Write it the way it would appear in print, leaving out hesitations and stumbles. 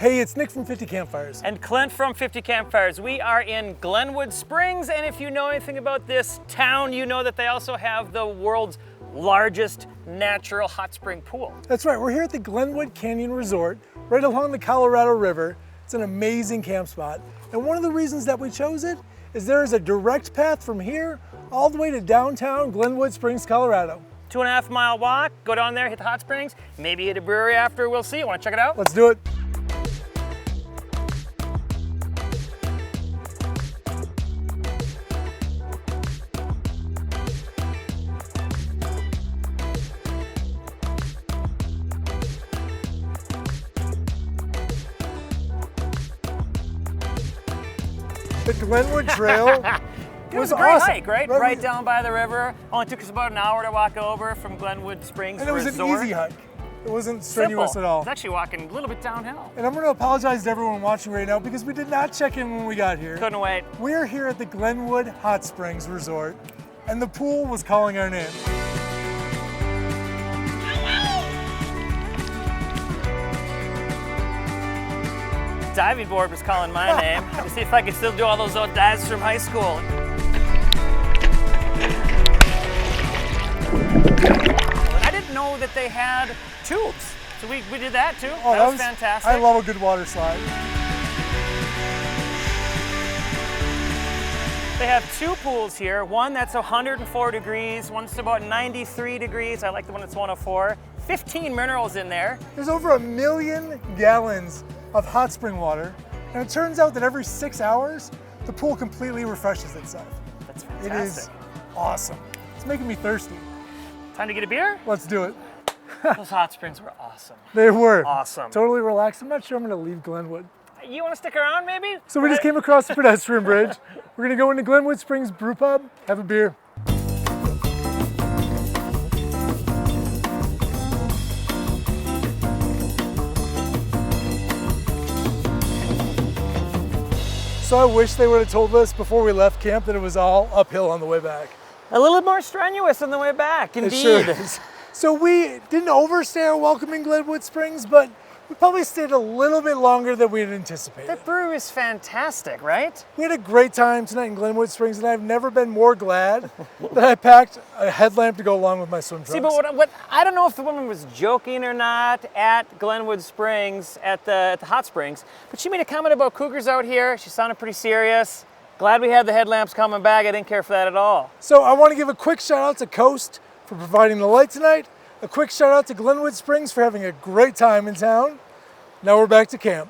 Hey, it's Nick from 50 Campfires. And Clint from 50 Campfires. We are in Glenwood Springs, and if you know anything about this town, you know that they also have the world's largest natural hot spring pool. That's right, we're here at the Glenwood Canyon Resort, right along the Colorado River. It's an amazing camp spot. And one of the reasons that we chose it is there is a direct path from here all the way to downtown Glenwood Springs, Colorado. 2.5 mile walk, go down there, hit the hot springs, maybe hit a brewery after, we'll see. Want to check it out? Let's do it. The Glenwood Trail It was a great hike, right? Right down by the river. Only took us about an hour to walk over from Glenwood Springs And it was Resort. an easy hike. It wasn't strenuous Simple. at all. I was actually walking a little bit downhill. And I'm going to apologize to everyone watching right now because we did not check in when we got here. Couldn't wait. We're here at the Glenwood Hot Springs Resort, and the pool was calling our name. Diving board was calling my name to see if I could still do all those old dives from high school. I didn't know that they had tubes, so we did that too. Oh, that was fantastic. I love a good water slide. They have two pools here. One that's 104 degrees, one's about 93 degrees. I like the one that's 104. 15 minerals in there. There's over 1 million gallons of hot spring water, and it turns out that every 6 hours, the pool completely refreshes itself. That's fantastic. It is awesome. It's making me thirsty. Time to get a beer? Let's do it. Those hot springs were awesome. They were. Awesome. Totally relaxed. I'm not sure I'm gonna leave Glenwood. You want to stick around maybe? So we just came across the pedestrian bridge. We're gonna go into Glenwood Springs Brew Pub, have a beer. So I wish they would have told us before we left camp that it was all uphill on the way back. A little more strenuous on the way back, indeed. It sure is. So we didn't overstay our welcome in Glenwood Springs, but we probably stayed a little bit longer than we had anticipated. That brew is fantastic, right? We had a great time tonight in Glenwood Springs, and I've never been more glad that I packed a headlamp to go along with my swim trunks. See, but what I don't know if the woman was joking or not at Glenwood Springs, at the hot springs, but she made a comment about cougars out here. She sounded pretty serious. Glad we had the headlamps coming back. I didn't care for that at all. So I want to give a quick shout out to Coast for providing the light tonight. A quick shout out to Glenwood Springs for having a great time in town. Now we're back to camp.